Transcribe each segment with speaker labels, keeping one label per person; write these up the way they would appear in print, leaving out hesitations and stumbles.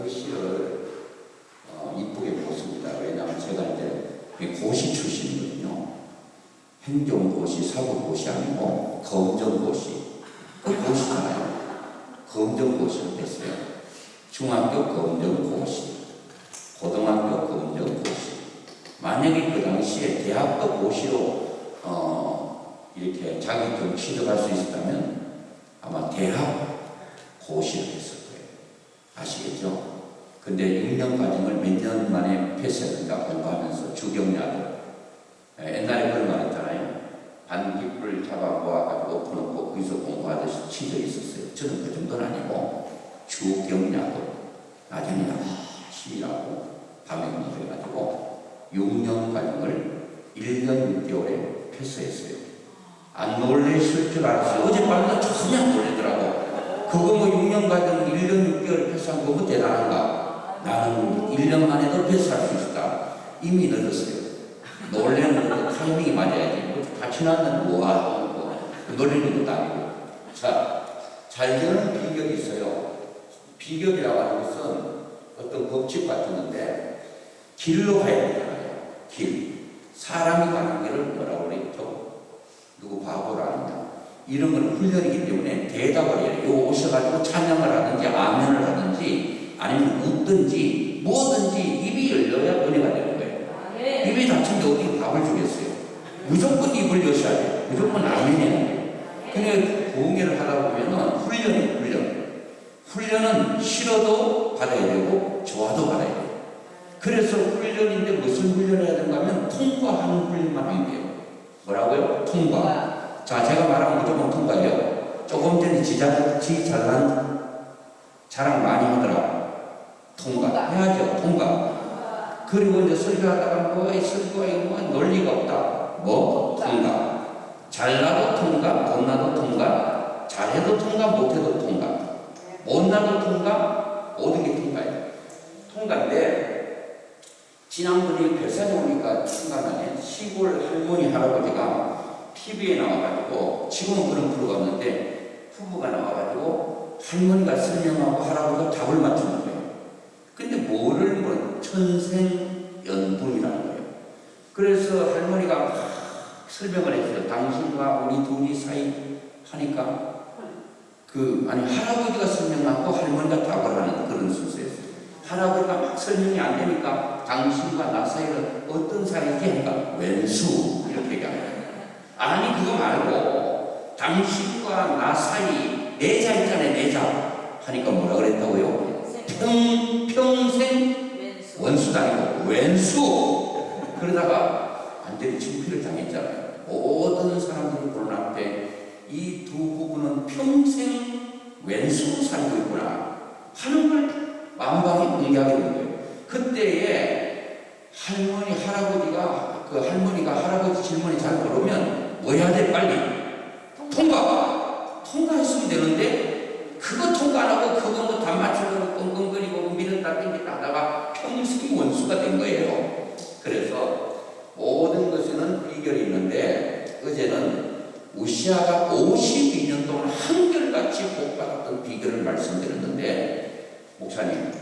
Speaker 1: 시를 이쁘게 pos습니다. 왜냐하면 제가 이제 고시 출신이거든요. 행정고시, 사고고시 아니고 검정고시. 그 고시잖아요. 검정고시를 뺐어요. 중학교 검정고시, 고등학교 검정고시. 만약에 그 당시에 대학도 고시로 이렇게 자격증 취득할 수 있었다면 아마 대학 고시를 했을 거예요. 아시겠죠? 근데 6년 과정을 몇 년 만에 패스했는가 공부하면서 주경야도. 옛날에 그런 말 했잖아요. 반딧불 잡아 모아가지고 엎어놓고 거기서 공부하듯이 취직이 있었어요. 저는 그 정도는 아니고 주경야도. 나중에 시라고 밤에 공부해가지고 6년 과정을 1년 6개월에 패스했어요. 안 놀라실 줄 알았어요. 어젯밤에 전혀 안 놀라더라고. 그거 뭐 6년 과정 1년 6개월 패스한 거 뭐 대단한가? 나는 1년 만에도 패스할 수 있었다. 이미 늦었어요. 놀래는 것도 타이밍이 맞아야지. 같이 나왔는데 뭐하고 놀리는 것도 아니고. 자, 잘 되는 비결이 있어요. 비결이라고 하는 것은 어떤 법칙 같은 건데 길로 가야 되잖아요. 길. 사람이 가는 길을 뭐라고 그랬죠? 누구 바보라느냐. 이런 건 훈련이기 때문에 대답을 해요. 요 오셔가지고 찬양을 하든지 아멘을 하든지 아니면 웃든지 뭐든지 입이 열려야 은혜가 되는 거예요. 입이 닫힌데 어떻게 답을 주겠어요? 무조건 입을 여셔야 돼요. 무조건 아멘해야 돼요. 근데 부흥회를 하다 보면은 훈련이에요. 훈련은 싫어도 받아야 되고 좋아도 받아야 돼요. 그래서 훈련인데 무슨 훈련을 해야 되는가 하면 통과하는 훈련만 하면 돼요. 뭐라고요? 통과. 자, 제가 말하면 무조건 통과예요. 조금 전에 지 잘난 자랑 많이 하더라. 통과. 해야죠. 통과. 그리고 이제 설교하다가 설교가 이거 논리가 없다. 뭐? 통과. 잘나도 통과, 못나도 통과, 잘해도 통과, 못해도 통과. 못나도 통과, 모든 게 통과예요. 통과인데 지난번에 별산에 오니까 생각나네. 시골 할머니 할아버지가 TV에 나와가지고 지금은 그런 프로가 없는데 후보가 나와가지고 할머니가 설명하고 할아버지가 답을 맞추는 거예요. 근데 뭐를 뭐 천생연분이라는 거예요. 그래서 할머니가 막 설명을 했어요. 당신과 우리 둘이 사이 하니까 아니 할아버지가 설명하고 할머니가 답을 하는 그런 순서였어요. 할아버지가 막 설명이 안 되니까 당신과 나 사이는 어떤 사이지? 하니까 왼수 이렇게 얘기합니다. 아니 그거 말고 당신과 나 사이 내자 있잖아요. 내자 하니까 뭐라 그랬다고요? 평생 원수도 아니고 왼수. 그러다가 완전히 증피를 당했잖아요. 모든 사람들이 보는 앞에 이 두 부부는 평생 왼수로 살고 있구나 하는 걸 만방에 공개하게 된 거예요. 그때에 할머니가 할아버지 질문이 잘 모르면 뭐 해야 돼? 빨리 통과했으면 되는데 그거 통과 안 하고 그거 뭐 다 맞추려고 끙끙거리고 밀었다 땡겼다 하다가 평생 원수가 된 거예요. 그래서 모든 것에는 비결이 있는데 어제는 우시아가 52년 동안 한결같이 복받았던 비결을 말씀드렸는데 목사님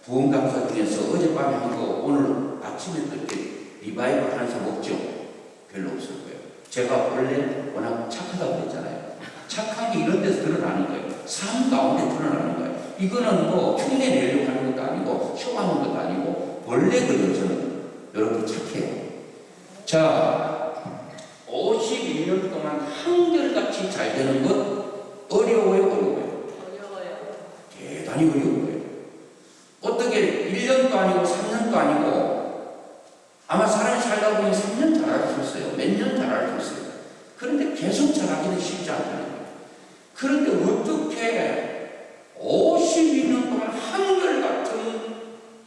Speaker 1: 부흥 강사 중에서 어젯밤에 한 거 오늘 아침에 그렇게 리바이벌 하는 사람 없죠? 별로 없을 거예요. 제가 원래 워낙 착하다고 그랬잖아요. 착한 게 이런 데서 드러나는 거예요. 삶 가운데 드러나는 거예요. 이거는 뭐 흉내 내려고 하는 것도 아니고 쇼하는 것도 아니고 원래 그래요. 저는 여러분 착해요. 자, 52년 동안 한결같이 잘 되는 것 어려워요? 어려워요? 대단히 어려운 거예요. 어떻게 1년도 아니고 3년도 아니고 아마 사람이 살다 보면 3년 잘할 수 있어요. 몇 년 잘할 수 있어요. 그런데 계속 잘하기는 쉽지 않다는 거예요. 그런데 어떻게 52년 동안 한결같은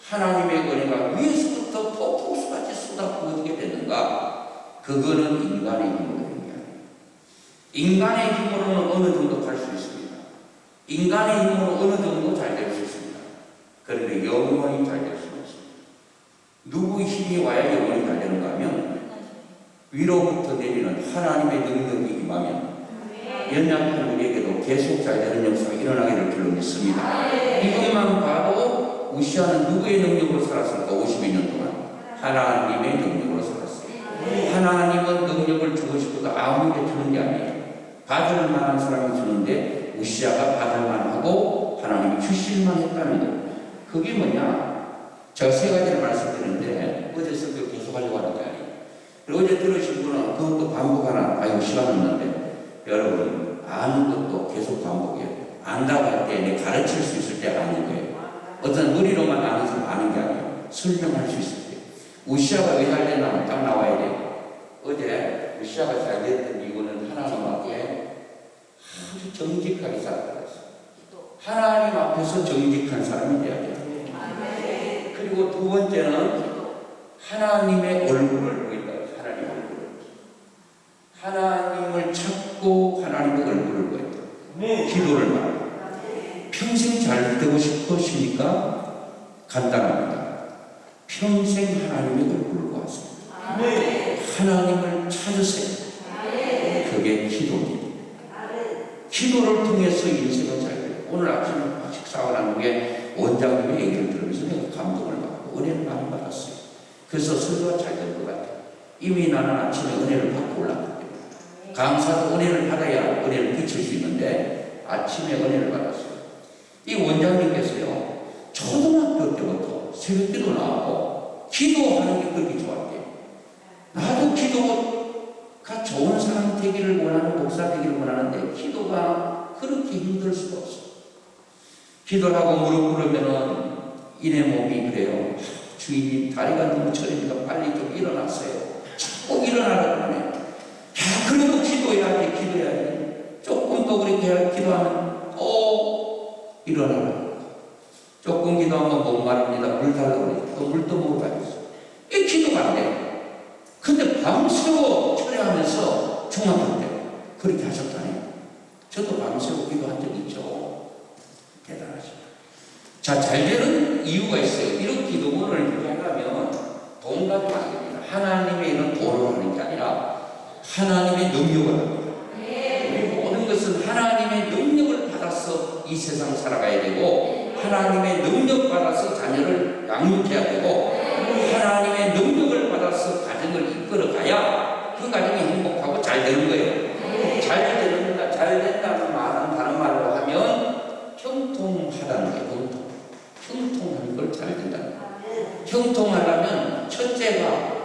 Speaker 1: 하나님의 은혜가 위에서부터 폭포수같이 쏟아부어지게 됐는가? 그거는 인간의 힘으로 되는 게 아니에요. 인간의 힘으로는 어느 정도 갈 수 있습니다. 인간의 힘으로 어느 정도 잘 될 수 있습니다. 그런데 영원히 잘 될 수는 없습니다. 누구의 힘이 와야 영원히 잘 되는가 하면 위로부터 내리는 하나님의 능력이 임하면 연약한 우리에게도 계속 잘 되는 역사가 일어나기를 줄로 믿습니다. 이것만 봐도 우시아는 누구의 능력으로 살았을까? 52년 동안 하나님의 능력으로 살았어요. 하나님은 능력을 주고 싶어도 아무에게 주는 게 아니에요. 받을 만한 사람이 주는데 우시아가 받을 만하고 하나님이 주실만 했다는 거예요. 그게 뭐냐? 제가 세 가지를 말씀드렸는데 어제 설교 계속 하려고 하는 게 아니에요. 그리고 어제 들으신 분은 그것도 반복하나? 아이고 시간 없는데 여러분 아는 것도 계속 반복해요. 안다고 할 때 내 가르칠 수 있을 때 아는 거예요. 어떤 머리로만 아는 사람 아는 게 아니에요. 설명할 수 있을 때. 우시아가 왜 잘 됐나 딱 나와야 돼요. 어제 우시아가 잘 됐던 이유는 하나님 앞에 아주 정직하게 살았어요. 하나님 앞에서 정직한 사람이 돼야 돼요. 그리고 두 번째는 하나님의 얼굴을 보인다. 하나님의 얼굴을. 하나님을 찾고 하나님의 얼굴을 보인다. 기도를 말합니다. 평생 잘 되고 싶으십니까? 간단합니다. 평생 하나님의 얼굴을 보았습니다. 하나님을 찾으세요. 그게 기도입니다. 기도를 통해서 인생은 잘 돼요. 오늘 아침에 식사가 나눈 게 원장님의 얘기를 들으면서 내가 감동을 받고 은혜를 많이 받았어요. 그래서 설교가 잘 된 것 같아요. 이미 나는 아침에 은혜를 받고 올랐기 때문에. 강사도 은혜를 받아야 은혜를 비칠 수 있는데 아침에 은혜를 받았어요. 이 원장님께서요, 초등학교 때부터 새벽기도 나오고 기도하는 게 그렇게 좋았대요. 나도 기도가 좋은 사람 되기를 원하는, 목사 되기를 원하는데 기도가 그렇게 힘들 수가 없어요. 기도를 하고 무릎 꿇으면은 이내 몸이 그래요. 주인님 다리가 너무 저리니까 빨리 좀 일어났어요. 자꾸 일어나라고 하네. 야, 그래도 기도해야지, 기도해야지. 조금 더 그렇게 기도하면 일어나라. 조금 기도하면 목마릅니다. 물 달라고 그래요. 또 물도 먹으러 가겠어. 이 기도가 안 돼. 근데 밤새워 철회하면서 중학교 때 그렇게 하셨다네요. 저도 밤새워 기도한 적이 있죠. 대단하십니다. 자, 잘 되는 이유가 있어요. 이런 기도문을 이렇게 하려면 돈 가지고 안 됩니다. 하나님의 이런 돈으로 하는 게 아니라 하나님의 능력을 합니다. 우리 모든 것은 하나님의 능력을 받아서 이 세상 살아가야 되고, 하나님의 능력 받아서 자녀를 양육해야 되고, 하나님의 능력을 받아서 가정을 이끌어 가야 그 가정이 행복하고 잘 되는 거예요. 잘 되는다, 잘 된다는 말은 다른 말로 하면 형통하다는 거예요. 형통하는 걸 잘 된다는 거예요. 형통하려면 첫째가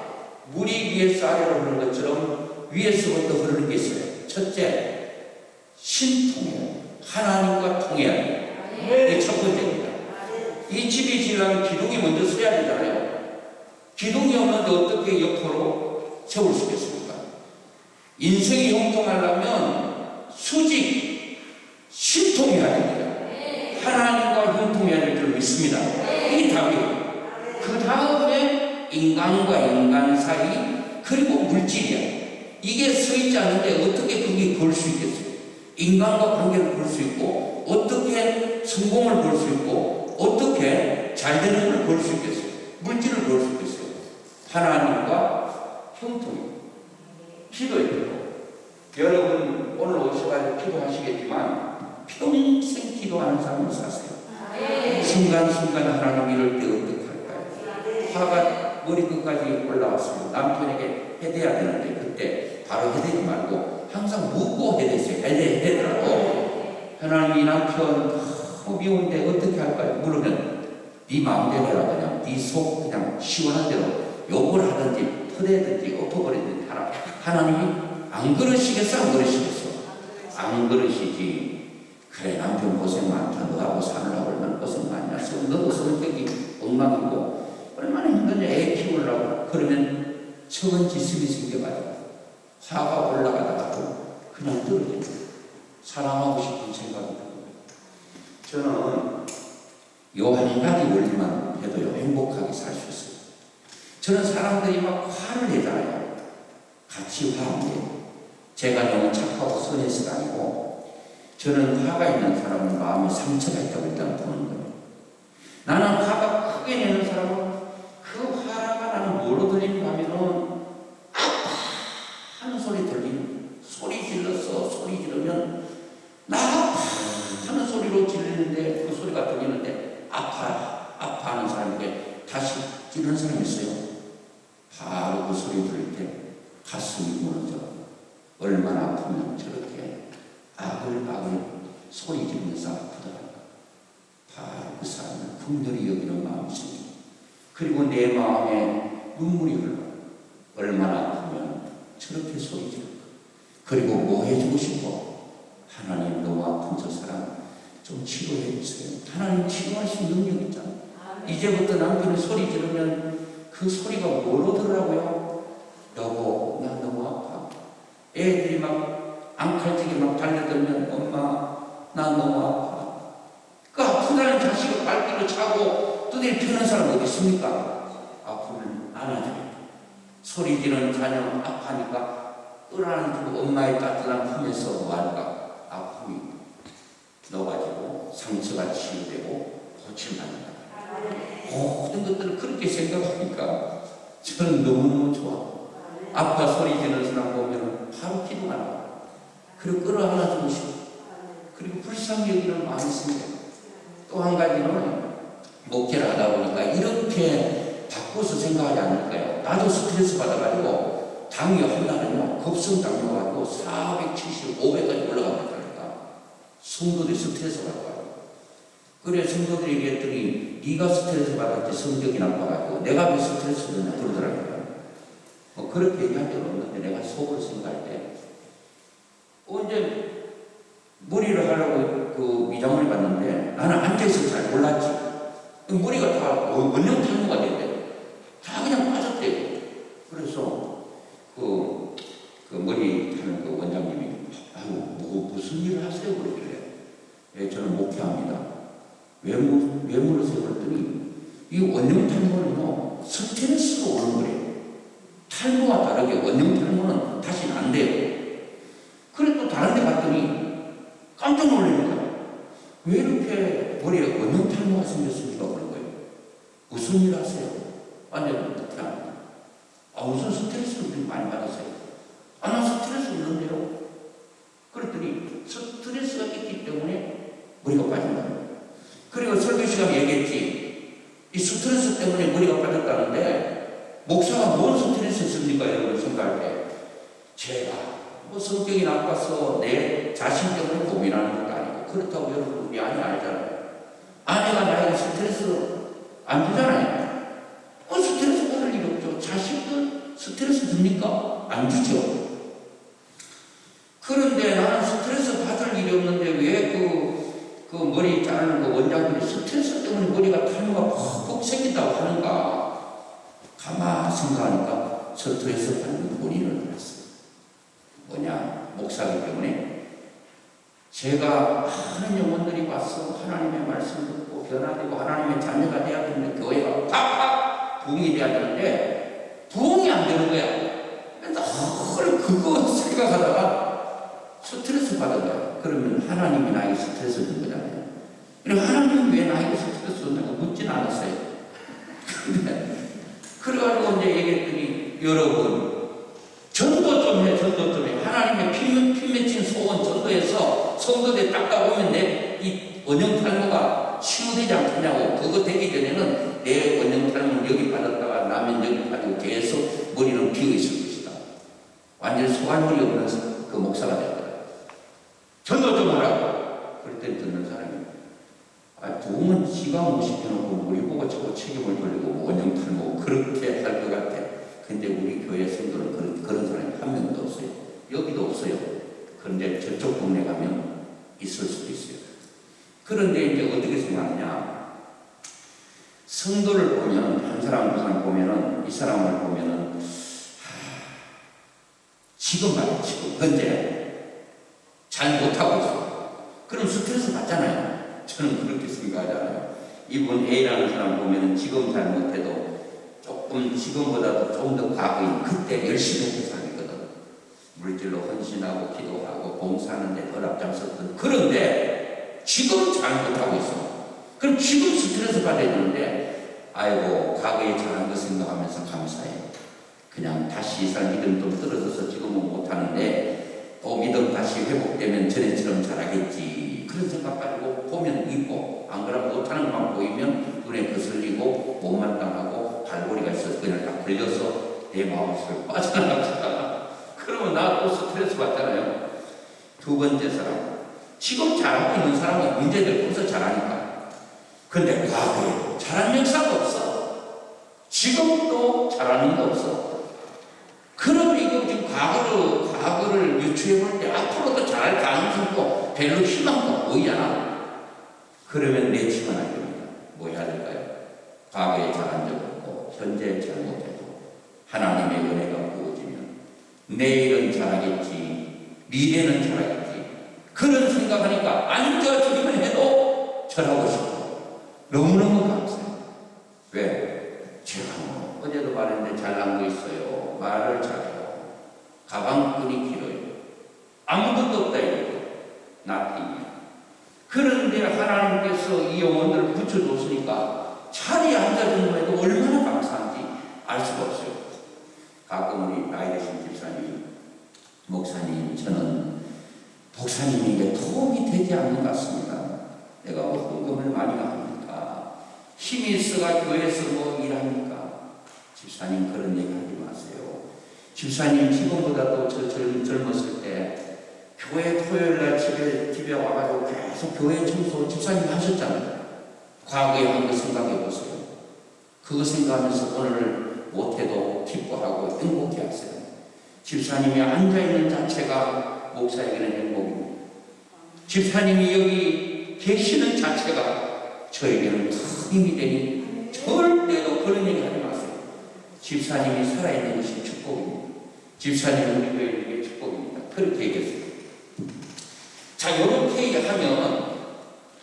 Speaker 1: 물이 위에서 아래로 흐르는 것처럼 위에서부터 흐르는 게 있어요. 첫째, 신통해요. 하나님과 통해야 돼요. 이게 첫 번째입니다. 이 집이 지으려면 기둥이 먼저 서야 되잖아요. 기둥이 없는데 어떻게 옆으로 세울 수 있겠습니까? 인생이 형통하려면 수직, 신통해야 됩니다. 하나님과 형통해야 될 줄 믿습니다. 이게 답이에요. 그 다음에 인간과 인간 사이, 그리고 물질이야. 이게 서 있지 않은데 어떻게 그게 걸 수 있겠어요? 인간과 관계를 볼 수 있고, 어떻게 성공을 볼 수 있고, 어떻게 잘 되는 걸 볼 수 있겠어요? 물질을 볼 수 있겠어요? 하나님과 형통이 기도예요. 여러분 오늘 오셔가지고 기도하시겠지만 평생 기도하는 삶을 사세요. 순간순간 하나님 이럴 때 어떡할까요? 화가 머리끝까지 올라왔으면 남편에게 해대야 되는데 그때 바로 해대지 말고 항상 묻고 해대세요. 해대더라고. 하나님 이 남편 미운데 어떻게 할까요? 물으면 네 마음대로 해라. 그냥 네 속 그냥 시원한 대로 욕을 하든지 터대든지 엎어버리든지 하라. 하나님이 안 그러시겠어? 안 그러시겠어? 안 그러시지. 그래 남편 고생 많다. 너하고 사느라고 얼마나 고생 많이 했어. 너도 성격이 엉망이고 얼마나 힘드냐 애 키우려고. 그러면 척은 지습이 생겨가지고 화가 올라가다가도 그냥 떨어집니다. 사랑하고 싶은 생각이 듭니다. 저는 요 한 가지 원리만 해도요 행복하게 살 수 있어요. 저는 사람들이 막 화를 내잖아요. 같이 화합니다. 제가 너무 착하고 선해서가 아니고 저는 화가 있는 사람은 마음에 상처가 있다고 일단 보는 거예요. 나는 화가 크게 내는 사람은 그 화가 나는 뭐로 들리는가 하면은 아파 하는 소리 들리는 소리 질러서 소리 지르면 나 아파 하는 소리로 질리는데 그 소리가 들리는데 아파 아파하는 사람에게 다시 찌르는 사람이 있어요. 바로 그 소리 들을 때 가슴이 무너져. 얼마나 아프면 저렇게 아글아글 소리 지르면서 아프더라. 바로 그 사람을 긍휼히 여기는 마음이 생겨. 그리고 내 마음에 눈물이 흘러. 얼마나 아프면 저렇게 소리 지를까. 그리고 뭐 해주고 싶어? 하나님, 너무 아픈 저 사람 좀 치료해 주세요. 하나님 치료할 수 있는 능력 있잖아. 이제부터 남편이 소리 지르면 그 소리가 뭐로 들으라고요? 여보, 나 너무 아파. 애들이 막 앙칼지게 막 달려들면 엄마, 나 너무 아파. 그 아프다는 자식을 발길로 차고 두드려 펴는 사람 어디 있습니까? 아프면 안아줘요. 소리 지르는 자녀 아파하니까 끌어안고 엄마의 따뜻한 품에서 뭐할까? 아픔이 넣어가지고 상처가 치유되고 고침받는다. 모든 것들을 그렇게 생각하니까 저는 너무너무 좋아. 아파 소리 지르는 사람 보면 바로 기도가 나와. 그리고 끌어안아주고 싶어. 그리고 불쌍히 여기는 마음이 생겨요. 또 한 가지는 목회를 하다 보니까 이렇게 바꿔서 생각하지 않을까요? 나도 스트레스 받아가지고 당뇨 한 날은요, 급성 당뇨 가지고 470, 500까지 올라가니까 성도들이 스트레스 받아가지고. 그래 성도들이 얘기했더니 네가 스트레스 받았지 성적이 나빠가지고 내가 왜 스트레스를 받냐 그러더라고요. 그렇게 얘기한 적은 없는데 내가 속으로 생각할 때 언제 머리를 하려고 그 미장원에 갔는데 나는 앉아있어서 잘 몰랐지. 머리가 다 원형 탈모가 됐대. 다 그냥 빠졌대요. 그래서 그 머리 하는 그 원장님이 아유 무슨 일을 하세요 그러길래 예, 저는 목회합니다. 왜 물으세요 그랬더니 이 원형 탈모는요 스트레스로 오는 거래요. 탈모와 다르게 원형 탈모는 다시는 안 돼요. 그래 또 다른 데 갔더니 깜짝 놀라는 거야. 왜 이렇게 머리에 원형 탈모가 생겼습니까? 그런 거예요. 무슨 일 하세요? 완전 그냥 무슨 스트레스를 많이 받았어요? 나 스트레스 없는데요? 그랬더니 스트레스가 있기 때문에 머리가 빠진다. 그리고 설교 시간에 얘기했지. 이 스트레스 때문에 머리가 빠졌다는데 목사가 뭔 스트레스였습니까? 여러분 생각할 때 제가 뭐 성격이 나빠서 내 자신 때문에 고민하는 것도 아니고 그렇다고 여러분 우리 아내 알잖아요. 아내가 나에게 스트레스 안 주잖아요. 스트레스 받을 일 없죠. 자식들 스트레스 줍니까? 안 주죠. 그런데 나는 스트레스 받을 일이 없는데 왜 그 머리 자르는 그 원장들이 스트레스 때문에 머리가 탈모가 퍽퍽 생긴다고 하는가. 가만 생각하니까 스트레스 받는 원인을 알았어요. 뭐냐? 목사이기 때문에 제가 많은 영혼들이 와서 하나님의 말씀 듣고 변화되고 하나님의 자녀가 돼야 되는데 교회가 팍팍 부흥이 돼야 되는데 부흥이 안 되는 거야. 늘 그거 생각하다가 스트레스 받은 거야. 그러면 하나님이 나에게 스트레스 준 거잖아요. 그럼 하나님이 왜 나에게 스트레스 줬냐고 묻진 않았어요. 근데 그래가지고 이제 얘기했더니 여러분 전도 좀 해, 전도 좀 해. 하나님의 피 맺힌 소원 전도해서 성도들 닦아보면 내 이 원형 탈모가 치유되지 않겠냐고. 그거 되기 전에는 내 원형 탈모는 여기 빠졌다가 나면 여기 빠지고 계속 머리는 비어 있을 것이다. 완전 소갈머리 없는 그 목사가 될 거야. 전도 좀 하라고. 그럴 때 듣는 사람이 부흥은 지가 무식해놓고 우리 보고 자꾸 책임을 돌리고 원형 탈모 그렇게 할 것 같아. 근데 우리 교회 성도는 그런 사람이 한 명도 없어요. 여기도 없어요. 그런데 저쪽 동네 가면 있을 수도 있어요. 그런데 이제 어떻게 생각하냐. 성도를 보면, 한 사람 보면은, 이 사람을 보면은, 지금 말이야, 지금. 현재. 잘 못하고 있어. 그럼 스트레스 받잖아요. 저는 그렇게 생각하잖아요. 이분 A라는 사람 보면은 지금 잘 못해도 조금 지금보다도 좀 더 과거인 그때 열심히 했던 사람이거든. 물질로 헌신하고 기도하고 봉사하는데 덜 앞장섰던. 그런데 지금 잘 못하고 있어. 그럼 지금 스트레스 받아야 되는데 아이고 과거에 잘한 거 생각하면서 감사해. 그냥 다시 살 믿음 좀 떨어져서 지금은 못하는데 또 믿음 다시 회복되면 전에처럼 잘하겠지. 그런 생각 가지고 보면 있고 안 그러면 못하는 것만 보이면 눈에 거슬리고 못마땅하고 갈고리가 있어서 그냥 딱 걸려서 내 마음속에 빠져나가잖아. 그러면 나 또 스트레스 받잖아요. 두 번째 사람, 지금 잘하고 있는 사람은 문제들 벌써 잘하니까. 근데 과거에 잘한 역사가 없어. 지금도 잘하는 게 없어. 그러면 이거 지금 과거를 유추해 볼 때 앞으로도 잘할 가능성도 별로 희망도 보이잖아. 그러면 내치면 안 됩니다. 뭐 해야 될까요? 과거에 잘한 적 없고 현재 잘못해도 하나님의 은혜가 부어지면 내일은 잘하겠지, 미래는 잘하겠지, 그런 생각하니까 안 좋아지기만 해도 절하고 싶어. 너무너무 감사해요. 왜? 제가 어제도 말했는데 잘난 거 있어요. 말을 잘해요. 가방끈이 길어요. 아무것도 없다 이거죠. 나띵이야. 그런데 하나님께서 이 영혼들을 붙여줬으니까 자리에 앉아주는 것에도 얼마나 감사한지 알 수가 없어요. 가끔 우리 나이 드신 집사님, 목사님, 저는 목사님에게 도움이 되지 않는 것 같습니다. 내가 뭐 헌금을 많이 합니까? 힘이 있어가 교회에서 뭐 일합니까? 집사님 그런 얘기 하지 마세요. 집사님 지금보다도 저 젊었을 때 교회 토요일날 집에 와가지고 계속 교회 청소 집사님 하셨잖아요. 과거에 한 거 생각해 보세요. 그거 생각하면서 오늘 못해도 기뻐하고 행복해 하세요. 집사님이 앉아있는 자체가 목사에게는 행복입니다. 집사님이 여기 계시는 자체가 저에게는 큰 힘이 되니 절대로 그런 얘기 하지 마세요. 집사님이 살아있는 것이 축복입니다. 집사님은 우리 교회에게 축복입니다. 그렇게 얘기했어요. 자, 이렇게 하면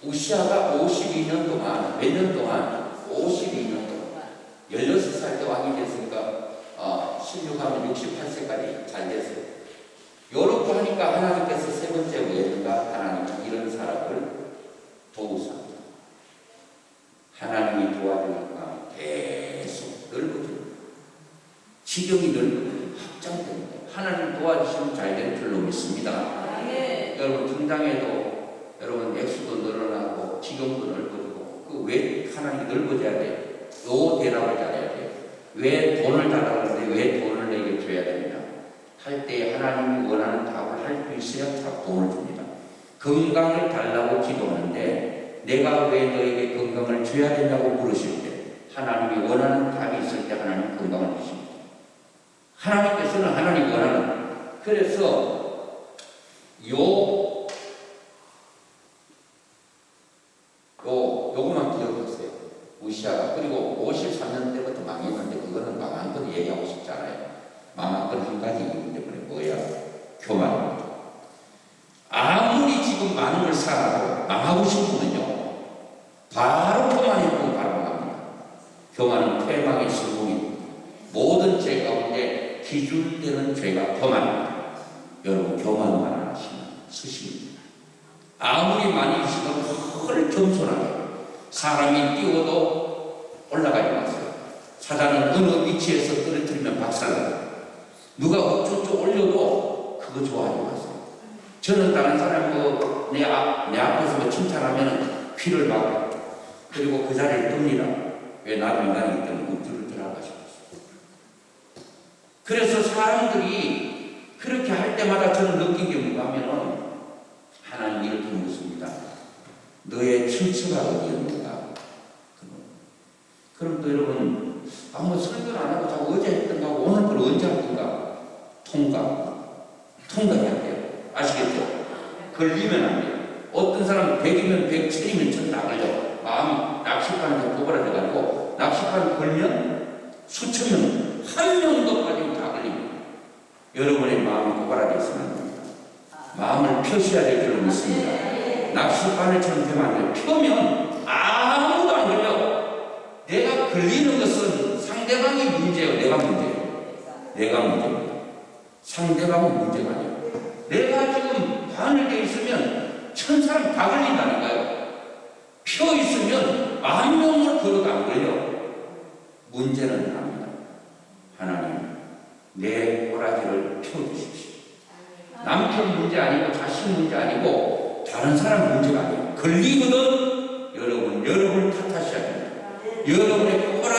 Speaker 1: 우시아가 52년 동안, 몇 년 동안? 52년 동안 16살 때 왕이 됐으니까 16하면 68세까지 잘 됐어요. 이렇게 하니까 하나님께서 세 번째 왜인가? 하나님은 이런 사람을 도우사. 하나님이 도와주니까 계속 넓어져요. 지경이 넓어져요. 확장됩니다. 하나님 도와주시면 잘 될 줄로 믿습니다. 여러분 등장에도 여러분 액수도 늘어나고 지경도 넓어지고 그 왜 하나님이 넓어져야 돼? 요 대답을 잘해야 돼요. 왜 돈을 달라고 하는데 왜 돈을 내게 줘야 되느냐? 할 때 하나님이 원하는 답을 할 수 있어야 돈을 줍니다. 건강을 달라고 기도하는데 내가 왜 너에게 건강을 줘야 되냐고 물으실 때 하나님이 원하는 답이 있을 때 하나님 건강을 주십니다. 하나님께서는 하나님이 원하는 그래서 요거만 기억하세요. 우시아가 그리고 53년 때부터 망했는데 그거는 망한 건 얘기하고 싶지 않아요. 망한 건 한 가지 이유 때문에 뭐야? 교만입니다. 아무리 지금 많은 걸 살아도 망하고 싶으면요 바로 교만이고 바로 망합니다. 교만은 퇴망의 수봉입니다. 모든 죄 가운데 기준되는 죄가 교만입니다. 여러분 교만만 안 하시면 스십니다. 아무리 많이 있어도 헐 겸손하게 사람이 뛰어도 올라가지 마세요. 사자는 어느 위치에서 떨어뜨리면 박살나요. 누가 어쩌고 올려도 그거 좋아하지 마세요. 저는 다른 사람 내 앞에서 뭐 칭찬하면 귀를 막아요. 그리고 그 자리를 뜹니다. 왜 나도 인간이기 때문에 우쭐우쭐 하고 싶어요. 그래서 사람들이 그렇게 할 때마다 저는 느낀 게 뭔가 하면은 하나님 이렇게 묻습니다. 너의 출처가 어디였는가? 그럼 또 여러분 아무 설교를 안 하고 자꾸 어제 했던가 오늘 걸 언제 할 건가? 통각해야 돼요. 아시겠죠? 걸리면 안 돼요. 어떤 사람은 100이면 100, 1000이면 1000 다 걸려. 마음이 낚시판에 고발해가지고 낚시판 걸면 수천 명, 한 명도 빠지면 다 걸립니다. 여러분의 마음이 고발하게 있으면 안 됩니다. 마음을 펴셔야 될 줄로 믿습니다. 낚시바늘처럼 되면 안 돼요. 펴면 아무도 안 걸려. 내가 걸리는 것은 상대방이 문제예요. 내가 문제예요. 내가 문제입니다. 상대방은 문제가 아니에요. 내가 지금 바늘에 있으면 1000사람 다 걸린다니까요. 펴 있으면 10,000명을 걸어도 안 걸려. 문제는 합니다. 하나님, 내 꼬라지를 펴주십시오. 남편 문제 아니고 자식 문제 아니고 다른 사람 문제가 아니에요. 걸리거든 여러분 탓하셔야 됩니다. 여러분의 꼬라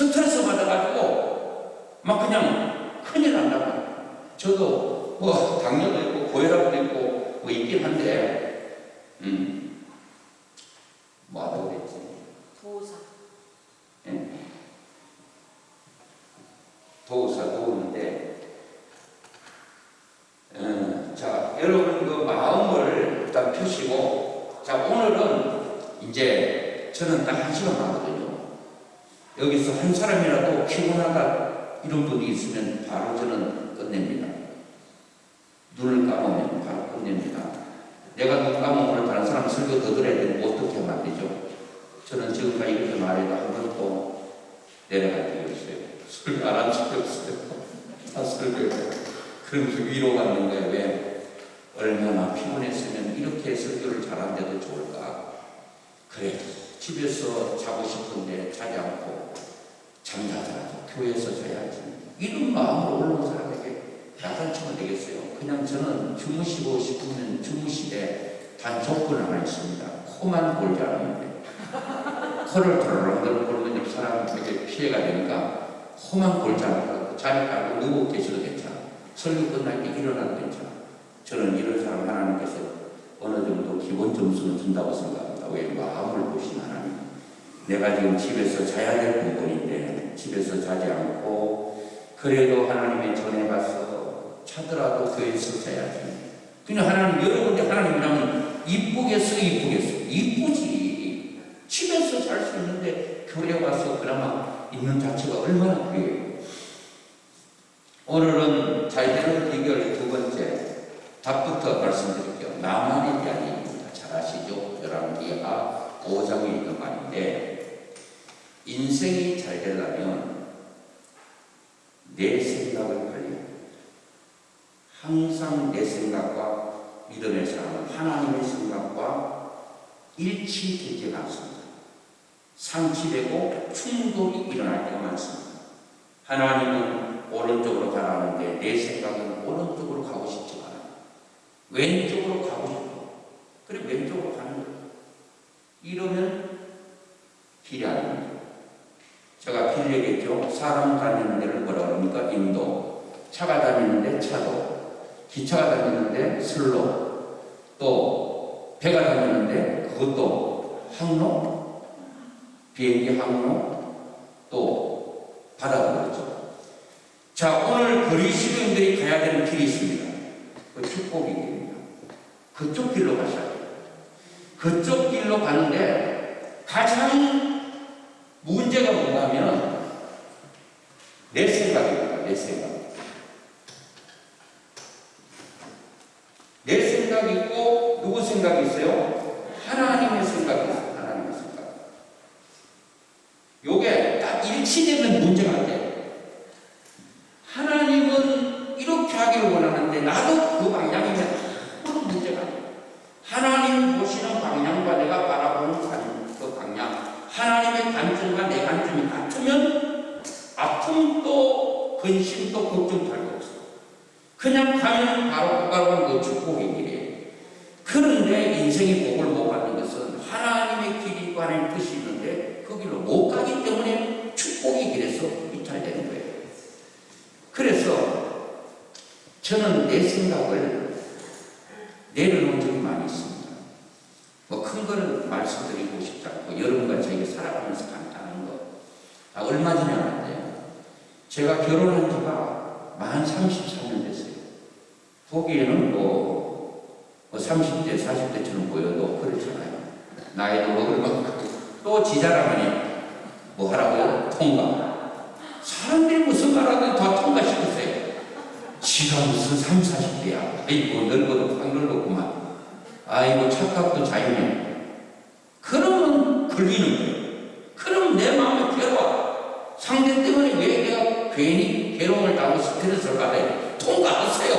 Speaker 1: 스트레스 받아가지고 막 그냥 큰일 난다고. 저도 뭐 당뇨도 있고 고혈압도 있고 뭐 있긴 한데 뭐 하다고 그랬지?
Speaker 2: 도사.
Speaker 1: 예? 도우는데 자, 여러분 그 마음을 일단 펴시고, 자, 오늘은 이제 저는 딱 1시간 하거든요. 여기서 한 사람이라도 피곤하다 이런 분이 있으면 바로 저는 끝냅니다. 눈을 감으면 바로 끝냅니다. 내가 눈 감으면 다른 사람 설교 더 들어야 되는데 어떻게 하면 안 되죠? 저는 지금까지 이렇게 말해도 한 번도 내려갈 적이 없어요. 설교 안 한 적이 없어요. 다 설교해요. 그러면서 위로받는 거예요. 왜? 얼마나 피곤했으면 이렇게 설교를 잘하는데도 좋을까? 그래, 집에서 자고 싶은데 자지 않고 잠자더라도 교회에서 자야지. 이런 마음으로 올라온 사람에게 야단치면 되겠어요. 그냥 저는 주무시고 싶으면 주무시되 단 조건 하나 있습니다. 코만 골지 않으면 돼요. 코를 덜렁덜렁 골면 옆 사람에게 피해가 되니까 코만 골지 않고 자리 깔고 누워 계셔도 괜찮아. 설교 끝날 때 일어나도 괜찮아. 저는 이런 사람 하나님께서 어느 정도 기본 점수는 준다고 생각합니다. 왜? 마음을 보신 하나님. 내가 지금 집에서 자야 될 부분인데 집에서 자지 않고 그래도 하나님의 전에 가서 자더라도 교회에서 자야지. 그냥 하나님, 여러분들 하나님이라면 이쁘겠어? 이쁘지. 집에서 잘 수 있는데 교회 와서 그나마 있는 자체가 얼마나 그래요. 오늘은 잘 되는 비결 두 번째 답부터 말씀드릴게요. 나만에 대한 얘기입니다. 잘 아시죠? 열왕기하 5장에 있는 말인데, 인생이 잘 되려면 내 생각을 관리해야 합니다. 항상 내 생각과 믿음의 사람은 하나님의 생각과 일치되지 않습니다. 상치되고 충돌이 일어날 때가 많습니다. 하나님은 오른쪽으로 가라는데 내 생각은 오른쪽으로 가고 싶지 않아요. 왼쪽으로 가고 싶어. 그래, 왼쪽으로 가는 거예요. 이러면 길이 아닙니다. 제가 길 얘기했죠. 사람 다니는 데를 뭐라 그럽니까? 인도. 차가 다니는데 차도. 기차가 다니는데 선로. 또 배가 다니는데 그것도 항로. 비행기 항로. 또 바다도 그렇죠. 자, 오늘 그리스도인들이 가야 되는 길이 있습니다. 그 축복의 길입니다. 그쪽 길로 가셔야 돼요. 그쪽 길로 가는데 가장 문제가 뭔가 하면 내 생각입니다. 내 생각. 내 생각이 있고 누구 생각이 있어요? 하나님의 생각이 있어요. 하나님의 생각. 요게 딱 일치되면 문제가 안 돼요. 하나님은 이렇게 하기를 원하는데 나도 그 방향이면 아무런 문제가 아니에요. 하나님 보시는 방향과 내가 바라보는 그 방향, 하나님의 관점과 내 관점이 같으면 아픔도 근심도 걱정도 할 거 없어요. 그냥 가면 바로 그 축복의 길이에요. 그런데 인생의 복을 못 받는 것은 하나님의 길이 하나님의 뜻이 있는데 그 길로 못 가기 때문에 축복의 길에서 이탈되는 거예요. 그래서 저는 내 생각을 내려놓은 적이 많이 있습니다. 뭐 큰 거는 말씀드리고 싶지 않고 여러분과 저에게 살아가면서 간단한 거. 얼마 전에 알았는데요. 제가 결혼한 지가 만 34년 됐어요. 보기에는 뭐 30대, 40대처럼 보여도 그렇잖아요. 나이도 먹을 만큼 또 지자랑하니 뭐 하라고요? 통과. 사람들이 무슨 말하든 다 통과시켰어요. 지가 무슨 30, 40대야. 아이고, 늙어도 확 늙었구만. 아이고, 착각도 자유네. 그러면 걸리는 거예요. 그럼 내 마음에 괴로워. 상대 때문에 왜 내가 괜히 괴로움을 당하고 스트레스를 받아요? 통과하세요.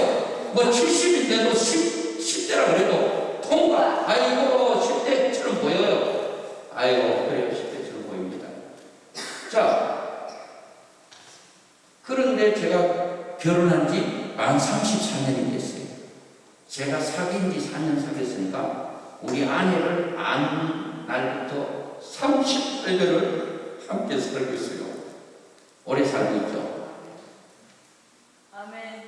Speaker 1: 뭐 70인데도 10대라 그래도 통과. 아이고, 10대처럼 보여요. 아이고, 그래요. 10대처럼 보입니다. 자, 그런데 제가 결혼한 지 만 34년이 됐어요. 제가 사귄 지 4년 사귀었으니까 우리 아내를 안 날부터 38년을 함께 살고 있어요. 오래 살고 있죠.
Speaker 2: 아멘.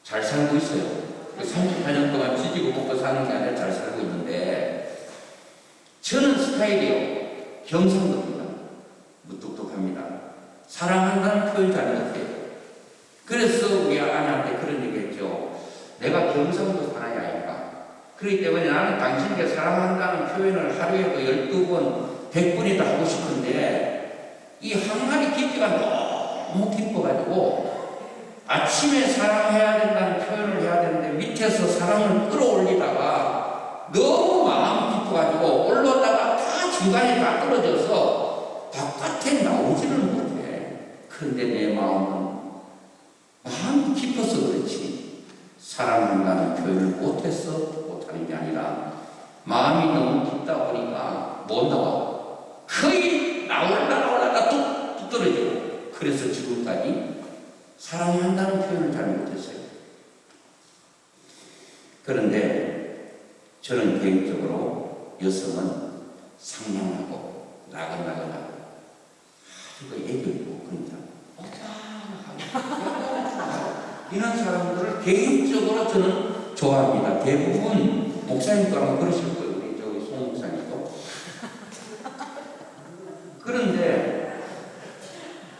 Speaker 1: 잘 살고 있어요. 38년 동안 지지고 먹고 사는 게 아니라 잘 살고 있는데, 저는 스타일이요. 경상도입니다. 무뚝뚝합니다. 사랑한다는 표현 잘 못해요. 그래서 우리 아내한테 그런 얘기 했죠. 내가 경상도 사람이 아닌가. 그렇기 때문에 나는 당신에게 사랑한다는 표현을 하루에 12번, 100번이도 하고 싶은데, 이 항아리 깊이가 너무 깊어가지고, 아침에 사랑해야 된다는 표현을 해야 되는데, 밑에서 사랑을 끌어올리다가, 너무 마음이 깊어가지고, 올라다가 다 중간에 다 떨어져서, 바깥에 나오지는 못해. 그런데 내 마음이 깊어서 그렇지. 사랑한다는 표현을 못해서 못하는 게 아니라 마음이 너무 깊다 보니까 못 나와. 거의 나올라가 뚝 떨어지고. 그래서 지금까지 사랑한다는 표현을 잘 못했어요. 그런데 저는 개인적으로 여성은 상냥하고 나긋나긋하고 아주 애교 있고 그런 사람 이런 사람들을 개인적으로 저는 좋아합니다. 대부분 목사님도 아마 그러실 거예요. 우리 저기 송 목사님도. 그런데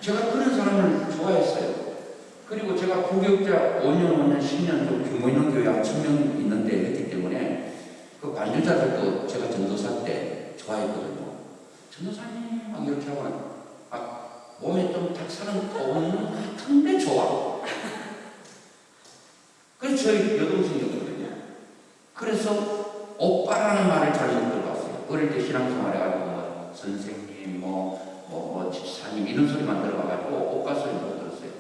Speaker 1: 제가 그런 사람을 좋아했어요. 그리고 제가 부교육자 5년, 10년 좀 규모 있는 교회 한 1000명 있는데 했기 때문에 그 반주자들도 제가 전도사 때 좋아했거든요. 전도사님 막 이렇게 하면 막 몸에 좀 탁사는 없는 것 같은데 좋아. 그래서 저희 여동생이었거든요. 그래서 오빠라는 말을 잘 못 들어봤어요. 어릴 때 신앙생활 해가지고 뭐 선생님, 집사님 이런 소리만 들어봐가지고 오빠 소리 못 들었어요.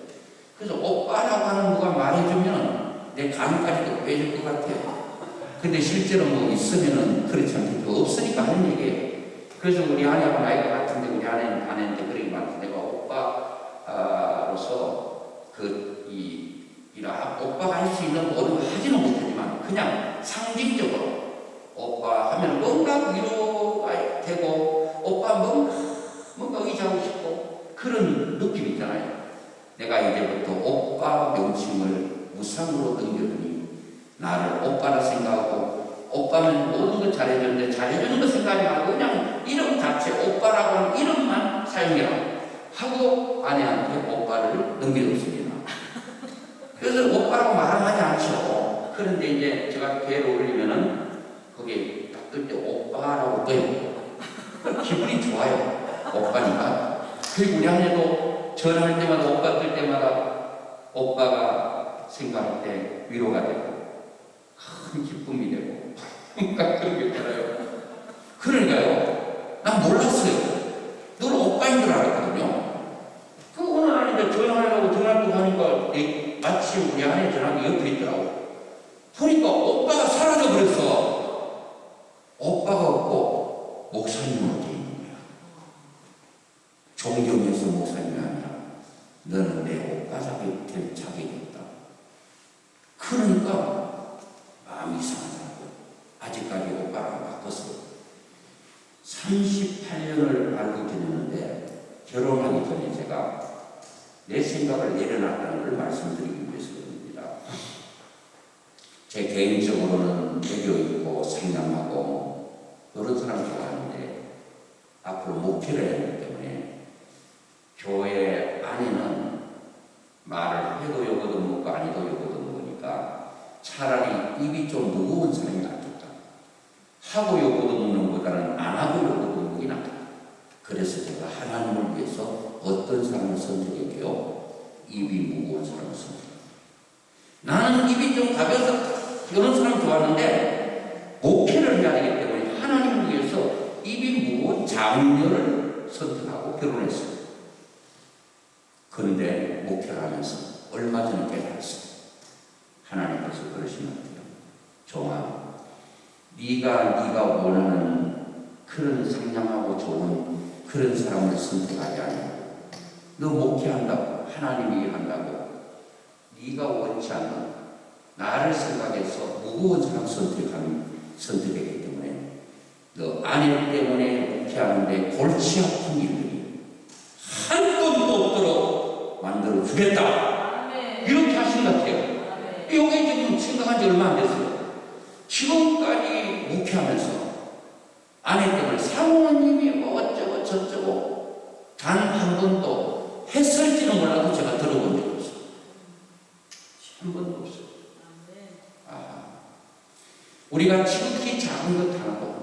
Speaker 1: 그래서 오빠라고 하는 누가 말해주면 내 감까지도 빼줄 것 같아요. 근데 실제로 뭐 있으면은 그렇지 않겠죠. 없으니까 하는 얘기예요. 그래서 우리 아내하고 나이가 같은데 우리 아내한테 그렇게 말해서 내가 오빠로서 오빠가 할 수 있는 모든 걸 하지는 못하지만 그냥 상징적으로 오빠 하면 뭔가 위로가 되고 오빠 뭔가 의지하고 싶고 그런 느낌 있잖아요. 내가 이제부터 오빠 명칭을 무상으로 넘겨두니 나를 오빠라 생각하고 오빠는 모든 걸 잘해주는데 잘해주는 거 생각하지 말고 그냥 이름 자체 오빠라고 하는 이름만 사용해라 하고 아내한테 오빠를 넘겨줬습니다. 그래서 오빠라고 말하지 않죠. 그런데 이제 제가 배를 올리면은 거기에 딱 뜰 때 오빠라고 떠요. 기분이 좋아요. 오빠니까. 그리고 우리 아내도 전화할 때마다 오빠 뜰 때마다 오빠가 생각할 때 위로가 되고 큰 기쁨이 되고 그런 게 있잖아요. 그러니까요. 난 몰랐어요. 늘 오빠인 줄 알았거든요. 그 오늘 날 이제 전화하려고 전화 또 하니까 마침 우리 아내 전화기 옆에 있더라고. 보니까 오빠가 사라져 버렸어. 오빠가 없고 목사님으로 돼 있는 거야. 존경해서 목사님이 아니라 너는 내 오빠자기 될 자격이 없다. 그러니까 마음이 이상하더라고. 아직까지 오빠가 안 바꿨어. 38년을 알고 지냈는데 결혼하기 전에 제가 내 생각을 내려놨다는 걸 말씀드리기 위해서입니다. 제 개인적으로는 애교 있고 상냥하고 그런 사람 좋아하는데 앞으로 목표를 해야 하기 때문에 교회 안에는 말을 해도 요거도 먹고 아니도 요거도 먹으니까 차라리 입이 좀 무거운 사람이 낫겠다. 하고 요거도 먹는 것보다는 안 하고 요거도 먹기 낫다. 그래서 제가 하나님을 위해서 어떤 사람을 선택할게요? 입이 무거운 사람을 선택합니다. 나는 입이 좀 가벼워서 이런 사람 좋아하는데 목회를 해야 되기 때문에 하나님을 위해서 입이 무거운 장녀를 선택하고 결혼했어요. 그런데 목회를 하면서 얼마 전에 깨달았어요. 하나님께서 그러시면 돼요. 종아, 네가 원하는 그런 상냥하고 좋은 그런 사람을 선택하지 않고 너 목회한다고 하나님이 한다고 네가 원치 않는 나를 생각해서 무거운 사람 선택하기 때문에 너 아내 때문에 목회하는데 골치 아픈 일들이 한 번도 없도록 주겠다. 이렇게 하신 것 같아요. 이게 지금 생각한 지 얼마 안 됐어요. 지금까지 묵회하면서 아내 때문에 사모님이 뭐 어쩌고 저쩌고 단 한 번도 했을지는 몰라도 제가 들어본 적 없어요. 한 번도 없어요. 우리가 지극히 작은 것 하나도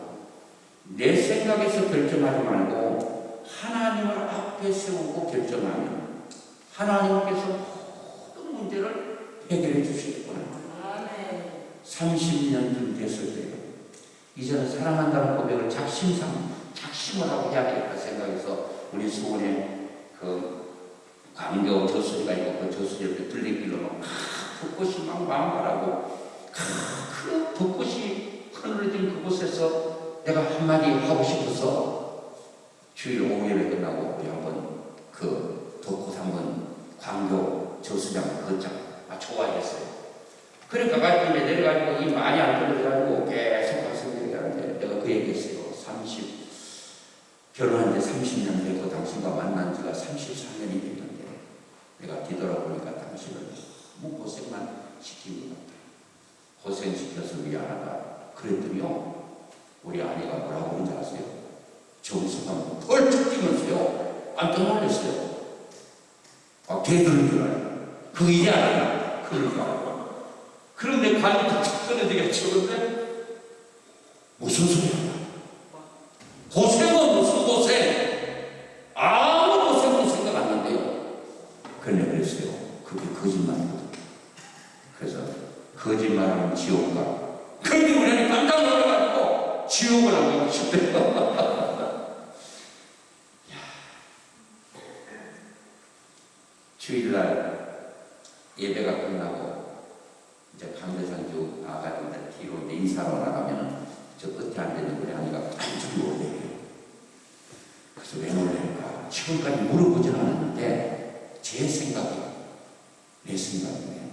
Speaker 1: 내 생각에서 결정하지 말고 하나님을 앞에 세우고 결정하면 하나님께서 모든 문제를 해결해 주시겠구나. 30년쯤 됐을 때요. 이제는 사랑한다는 고백을 작심을 하고 해야겠다 생각해서 우리 수원에 그 광교 저수지가 있고 그 저수지 옆에 들리길로 막 벚꽃이 막 망발하고 그 벚꽃이 흐느러진 그곳에서 내가 한마디 하고 싶어서 주일 5일에 끝나고 우리 한번 그 벚꽃 한번 광교 저수지장 걷자. 좋아했어요. 그래 가가지고 이제 내려가지고 이 많이 안 떨어져가지고 계속 가서 내려가는데 내가 그 얘기했어요. 결혼한 지 30년 되고 당신과 만난 지가 34년이 됐는데 내가 뒤돌아보니까 당신을 너무 고생만 시킨 것 같아요. 고생시켜서 미안하다. 그랬더니요, 우리 아내가 뭐라고 그런지 아세요? 정수가 펄쩍 뛰면서요, 깜짝 놀랐어요. 개들은 줄 알아요. 그거 이제 알아요. 그러니까. 그런데 관이 탁 끊어지게 죽었는데 무슨 소리야? 고생은 무슨 고생? 아무 고생도 생각 안 난대요. 그런데 그랬어요. 그게 거짓말이거든. 그래서 거짓말하면 지옥 가. 그런데 우리는 깜짝 놀라가지고 지옥을 안 가고 싶대요. 주일날 예배가 끝나고 이제 강대상주 나가지고 뒤로 이제 인사로 나가면은 저 끝에 앉아있는 우리 아내가 깜짝 놀래요. 그래서 왜 놀랄까? 지금까지 물어보진 않았는데 제 생각이에요. 내 생각이에요.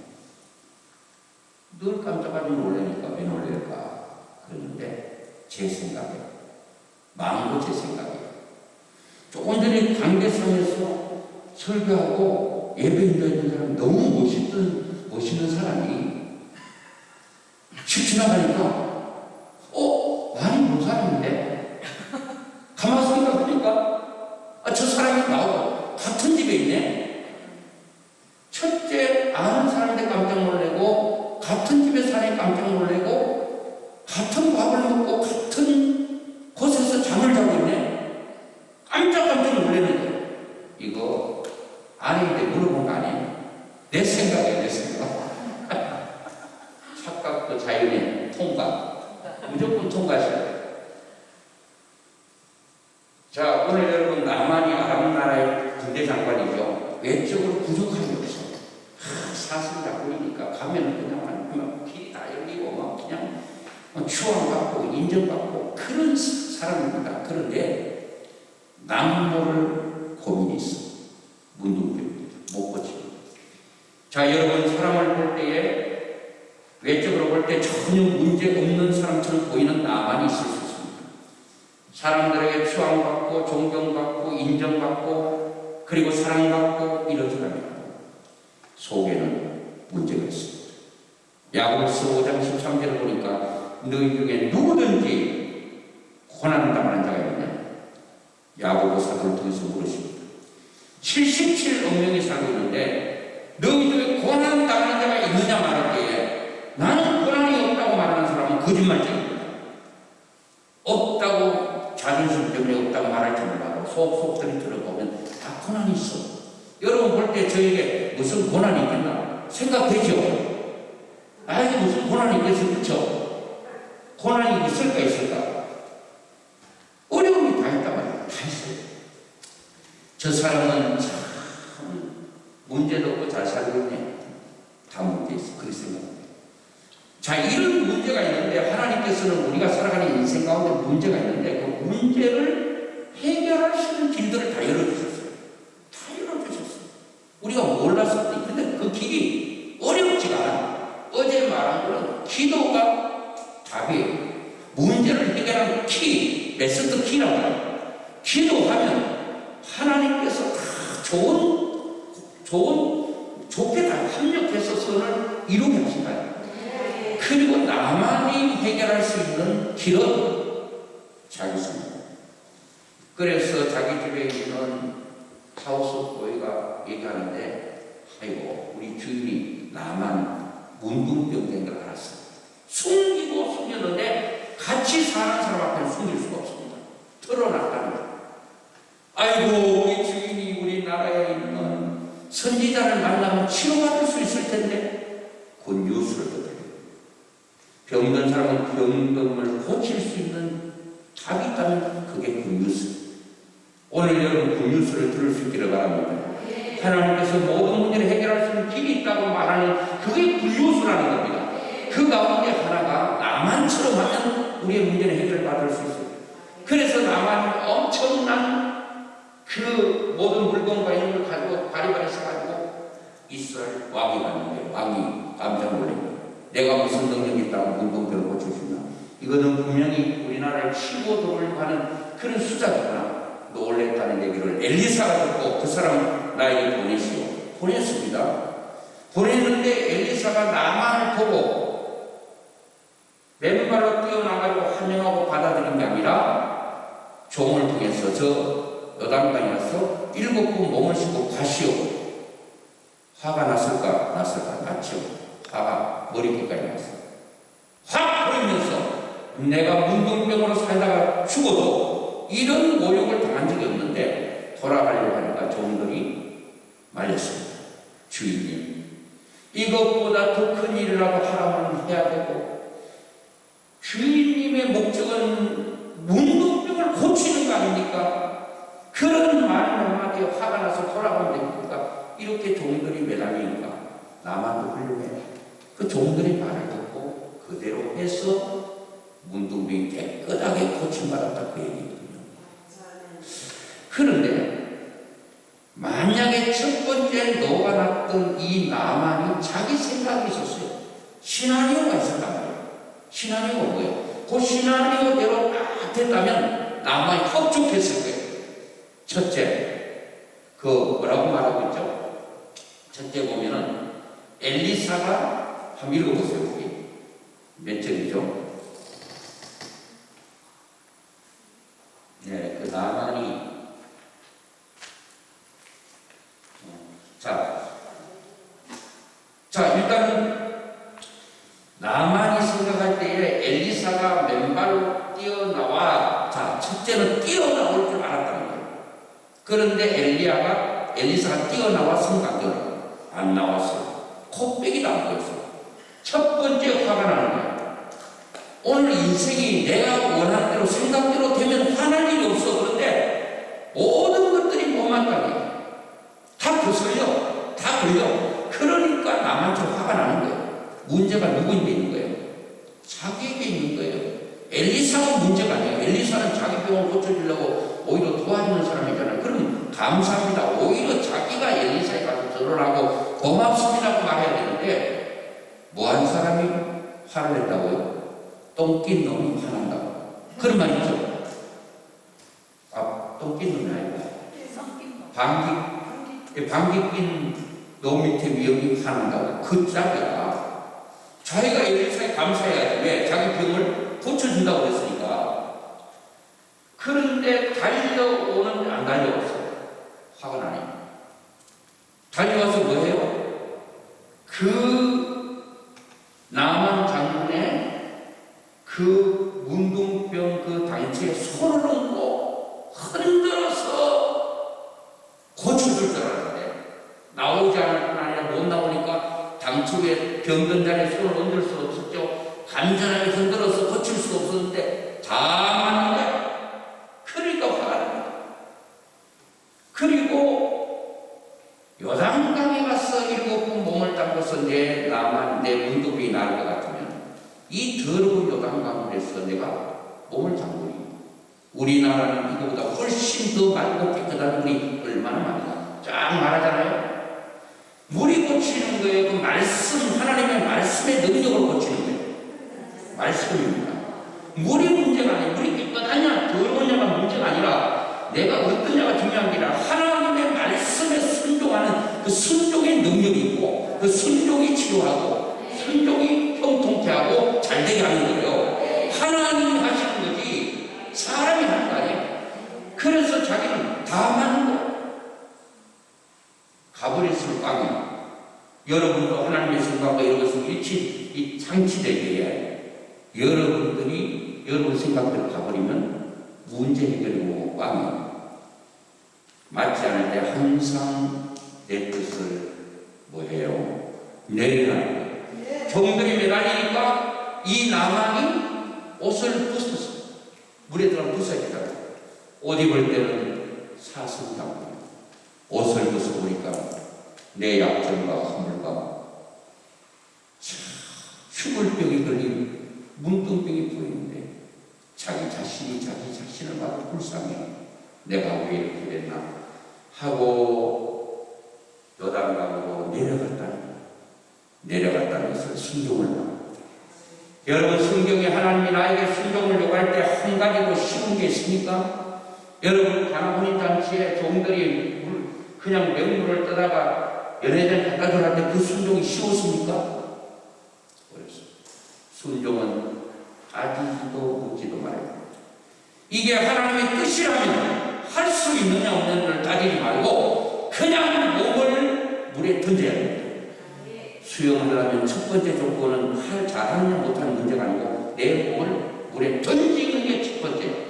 Speaker 1: 늘 깜짝하게 놀라니까 왜 놀랄까? 그러는데 제 생각이에요. 마음도 제 생각이에요. 조금 전에 강대상에서 설교하고 예배인도 있는 사람 너무 멋있는 사람이 집 지나가니까 나는 뭐 사람인데? 가만히 생각하니까 저 사람이 나하고 같은 집에 있네? 첫째 아는 사람인데 깜짝 놀래고 같은 집에 사니 깜짝 놀래고 같은 밥을 먹고 같은 곳에서 잠을 자고 있네? 깜짝 놀래는데 이거 아닌데 물어본 거 아니에요? 내 생각이에요. 내 생각. 착각도 자연의 통과. 무조건 통과하셔야 돼요. 자, 오늘 여러분 나만이 아람 나라의 군대 장관이죠. 외적으로 부족함이 없어. 사슴 잡고이니까 가면은 그냥 길이 다 열리고 막 그냥 추앙받고 인정받고 그런 사람입니다. 그런데 나만 모를 고민이 있어. 문둥병입니다. 못 고칩니다. 자, 여러분 사람을 볼 때에 외적으로 볼 때 전혀 문제 없는 사람처럼 보이는 나만이 있을 수 있습니다. 사람들에게 추앙받고 존경받고 인정받고 그리고 사랑받고 이런 사람입니다. 속에는 문제가 있습니다. 야고보서 5장 13절을 보니까 너희 중에 누구든지 고난을 당하는 자가 있느냐? 야고보 사도를 통해서 물으십니다. 77억 명이 살고 있는데 너희 중에 고난 당하는 자가 있느냐 말할 때에 나는 고난이 없다고 말하는 사람은 거짓말쟁입니다. 없다고 자존심 때문에 없다고 말할 줄 몰라도 속속들이 들어보면 다 고난이 있어. 여러분 볼 때 저에게 무슨 고난이 있겠나 생각되죠? 나에게 무슨 고난이 있겠어? 그렇죠? 고난이 있을까? 어려움이 다 있단 말이에요. 다 있어요. 저 사람은 참 문제도 없고 잘 살고 있네. 다 문제 있어. 그렇게 생각합니다. 자, 이런 문제가 있는데 하나님께서는 우리가 살아가는 인생 가운데 문제가 있는데 그 문제를 해결할 수 있는 길들을 다 열어주셨어요. 다 열어주셨어요. 우리가 몰랐을 때 근데 그 길이 어렵지가 않아. 어제 말한 거는 기도가 답이에요. 문제를 해결하는 키, 메소드 키라고 해요. 기도하면 하나님께서 다 좋은 좋게 다 협력해서 선을 이루게 하신다요. 그리고 나만이 해결할 수 있는 길은 자기 손입니다. 그래서 자기 집에 있는 하우스 보이가 얘기하는데, 아이고 우리 주인이 나만 문둥병 된 걸 알았어요. 숨기고 숨겼는데 같이 사는 사람 앞에는 숨길 수가 없습니다. 털어놨다는 거예요. 아이고 우리 주인이 우리나라에 있는 선지자를 만나면 치료받을 수 있을 텐데, 그 뉴스를 듣더래요. 병든 사람은 병듦을 고칠 수 있는 답이 있다면 그게 그 뉴스. 오늘 여러분 그 뉴스를 들을 수 있기를 바랍니다. 하나님께서 모든 문제를 해결할 수 있는 길이 있다고 말하는 그게 굴요수라는 겁니다. 그 가운데 하나가 나만처럼 하면 우리의 문제는 해결받을 수 있어요. 그래서 나만이 엄청난 그 모든 물건과 이런 걸 가지고 바리바리 써가지고 이스라엘 왕이 갔는데, 왕이 깜짝 놀란 거예요. 내가 무슨 능력이 있다고 문둥병을 고쳐주나? 이거는 분명히 우리나라에 치고 들어오려고 하는 그런 수작이구나. 놀랬다는 얘기를 엘리사가 듣고 그 사람 나에게 보냈습니다. 보냈는데 엘리사가 나만을 보고 맨발로 뛰어나가지고 환영하고 받아들인 게 아니라 종을 통해서 저 요단강에 가서 7번 몸을 씻고 가시오. 화가 났을까? 났죠. 화가 머리끝까지 났어요. 확 버리면서 내가 문둥병으로 살다가 죽어도 이런 모욕을 당한 적이 없는데 돌아가려고 하니까 종들이 말렸습니다. 주인님, 이것보다 더 큰 일이라고 하라면 해야 되고, 주인님의 목적은 문둥병을 고치는 거 아닙니까? 그런 말 한마디에 화가 나서 돌아가면 됩니까? 이렇게 종들이 매달리니까 나만도 훌륭해. 그 종들의 말을 듣고 그대로 해서 문둥병이 깨끗하게 고침받았다, 그 얘기거든요. 그런데 만약에 첫 번째 녹아났던 이 나만이 자기 생각이 있었어요. 시나리오가 있었단 말이에요. 시나리오가 뭐예요? 그 시나리오대로 딱 됐다면 나만이 흡족했을 거예요. 첫째, 그 뭐라고 말하고 있죠? 첫째 보면은 엘리사가 한번 읽어보세요. 거기 몇 절이죠? 네, 그 나만이 자, 일단은 나만이 생각할 때에 엘리사가 맨발로 뛰어나와. 자, 첫째는 뛰어나올 줄 알았다는 거예요. 그런데 엘리사가 뛰어나와 성강경을 안 나왔어요. 코빼기도 안 보였어요. 첫 번째 화가 나는 거예요. 오늘 인생이 내가 원하는 대로 생각대로 되면 화날 일이 없어. 그런데 모든 것들이 못마땅해. 다 거슬려. 다 걸려. 그러니까 나만 좀 화가 나는 거예요. 문제가 누구인데 있는 거예요? 자기에게 있는 거예요. 엘리사가 문제가 아니에요. 엘리사는 자기 병을 고쳐주려고 오히려 도와주는 사람이잖아요. 그럼 감사합니다. 오히려 자기가 엘리사에 가서 절을 고맙습니다고 말해야 되는데, 뭐한 사람이 화를 냈다고요? 똥낀 놈이 화난다고. 그런 말 있죠? 똥낀 놈이 아니고 방귀 낀 놈 밑에 위험이 화난다고. 그 짝이야. 자기가 엘리사에 감사해야지. 왜? 자기 병을 고쳐준다고 그랬으니까. 그런데 달려오는데 안 달려왔어요. 화가 나네. 달려와서 뭐해요? 그 나만 장군의 그 문둥병 그 단체에 손을 얹고 흔들어서 고쳐줄 줄 알았는데, 나오지 않을 뿐 아니라 못 나오니까 당초에 병든 자리에 손을 얹을 수 없었죠. 간절하게 흔들어서 고칠 수 없었는데 다 맞는 거야. 그러니까 화가 납니다. 그리고 요단강에 가서 7번 몸을 담궈서 내 문둥병이 나을 것 같으면 이 더러운 요단강에서 내가 몸을 담그니, 우리나라는 이거보다 훨씬 더 맑고 깨끗한 물이 얼마나 많은가 쫙 말하잖아요. 물이 고치는 거예요. 그 말씀, 하나님의 말씀의 능력을 고치는 거예요. 말씀입니다. 물이 문제가 아니에요. 물이 깨끗하냐 더러우냐가 문제가 아니라 내가 어떠냐가 중요한 게 아니라 하나님의 말씀에 순종하는 그 순종의 능력이 있고 그 순종이 치료하고 순종이 형통케 하고 잘되게 하는 거예요. 하나님이 하시는 거지 사람이 하는 거 아니에요. 그래서 자기는 다 맞는 거예요. 가버렸을 빵이 여러분도 하나님의 생각과 이런 것을 상치되게 해야 해요. 여러분들이 여러분 생각대로 가버리면 문제 해결이 오고 빵이에요. 맞지 않을 때 항상 내 뜻을 뭐해요? 내려가는 거예요. 종들이 매달리니까 이 나만이 옷을 벗었어요. 물에 들어가 벗어야 되잖아요. 옷 입을 때는 사슴이라고 옷을 벗어보니까 내 약점과 허물과 죽을 병이 걸린 문둥병이 보이는데 자기 자신을 봐도 불쌍해. 내가 왜 이렇게 됐나 하고 요단강으로 내려갔다는 것을 순종을 말합니다. 여러분 성경에 하나님이 나에게 순종을 요구할 때 한 가지도 쉬운 게 있습니까? 여러분 가나혼인잔치에 종들이 그냥 맹물을 떠다가 연회장 갖다 주라 할 때 그 순종이 쉬웠습니까? 어렵습니다. 순종은 따지지도 묻지도 말아요. 이게 하나님의 뜻이라면 할 수 있느냐 없느냐를 따지지 말고 그냥 몸을 물에 던져야 됩니다. 수영을 하려면 첫 번째 조건은 잘하느냐 못하는 문제가 아니고 내 몸을 물에 던지는 게 첫 번째.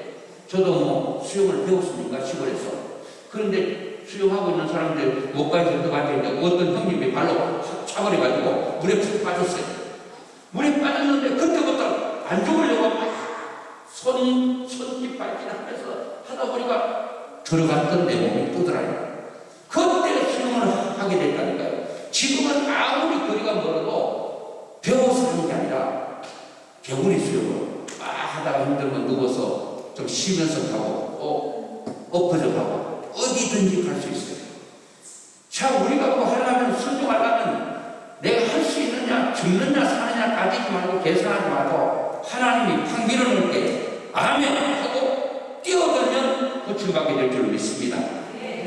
Speaker 1: 저도 수영을 배웠습니까? 시골에서. 그런데 수영하고 있는 사람들 못가에서 들어갔는데 어떤 형님이 발로 차버려가지고 물에 푹 빠졌어요. 물에 빠졌는데 그때부터 안 죽으려고 막 손짓 발짓 하면서 하다 보니까 들어갔던 내 몸이 떠들어요. 그때 수영을 하게 됐다니까요. 지금은 아무리 거리가 멀어도 배워서 하는 게 아니라 개구리 수영을 막 하다가 힘들면 누워서 좀 쉬면서 가고 엎어져 가고 어디든지 갈 수 있어요. 자, 우리가 뭐 하려면 순종하려면 내가 할 수 있느냐 죽느냐 사느냐 따지지 말고 계산하지 말고 하나님이 팍 밀어놓을 때 아멘 하고 뛰어들면 고침받게 될 줄 믿습니다.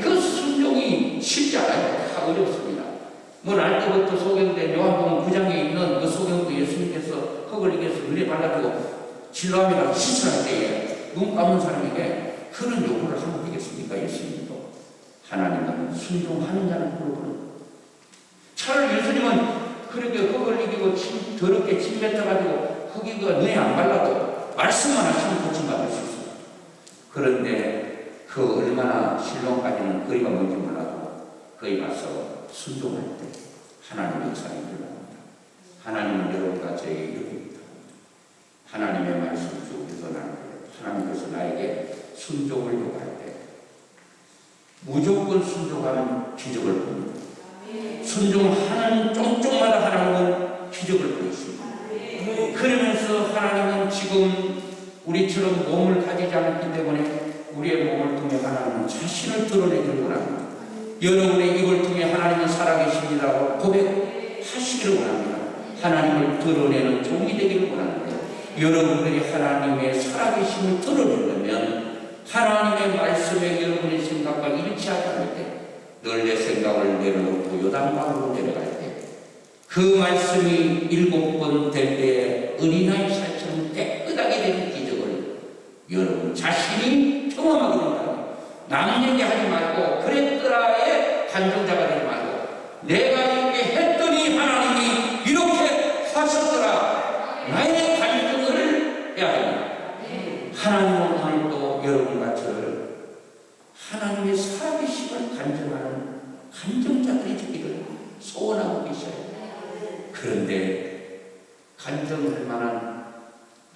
Speaker 1: 그 순종이 쉽지 않아요. 다 어렵습니다. 날 때부터 소경된 요한복음 9장에 있는 그 소경도 예수님께서 흙을 이겨서 눈에 발라주고 진로함이라고 시술할 때에 눈 감은 사람에게 그런 요구를 하면 되겠습니까? 예수님도. 하나님은 순종하는 자를 물어보는. 차라리 예수님은 그렇게 흙을 이기고 더럽게 침 뱉어가지고 흙이 눈에 안 발라도 말씀만 하시면 고침받을 수 있어요. 그런데 그 얼마나 신론까지는 거리가 뭔지 몰라도 거기 가서 순종할 때 하나님의 역사를 일어납니다. 하나님은 여러분과 저에게 이렇게 부탁합니다. 하나님의 말씀 속에서 하나님께서 나에게 순종을 요구할 때 무조건 순종하는 기적을 봅니다. 순종하는 쪽쪽마다 하나님은 기적을 보였습니다. 그러면서 하나님은 지금 우리처럼 몸을 가지지 않았기 때문에 우리의 몸을 통해 하나님은 자신을 드러내기를 원합니다. 여러분의 입을 통해 하나님은 살아계십니다라고 고백하시기를 원합니다. 하나님을 드러내는 종이 되기를 원하는데 여러분들이 하나님의 살아계심을 드러내려면 하나님의 말씀에 여러분의 생각과 일치하지 않을 때 늘 내 생각을 내려놓고 요단강으로 내려갈 때 그 말씀이 7번 될 때에 어린아이 살처럼 깨끗하게 되는 기적을 여러분 자신이 경험하게 된다. 남 얘기하지 말고 그랬더라의 간증자가 되지 말고 내가 이렇게 했더니 하나님이 이렇게 하셨더라 나의 간증을 해야 합니다. 하나님은 오늘도 여러분과 저를 하나님의 살아계심을 간증하는 간증자들이 되기를 소원하고 계셔요. 그런데 간증할 만한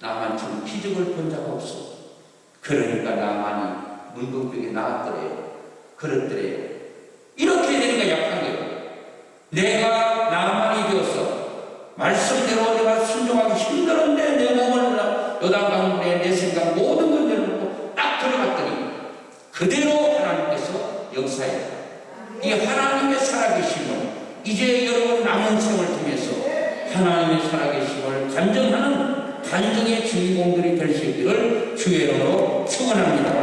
Speaker 1: 나만처럼 기적을 본 자가 없어. 그러니까 나만이 문둥병이 나았더래요. 그렇더래요. 이렇게 되니까 약한 거예요. 내가 나만이 되어서 말씀대로 내가 순종하기 힘들었는데 내 몸을 요단강물에 내 생각 모든 걸 내려놓고 딱 들어갔더니 그대로 하나님께서 역사했다. 이 하나님의 살아계심을 이제 여러분 남은 생을 통해서 하나님의 살아계심을 간증하는 간증의 주인공들이 될 수 있기를 주의 이름으로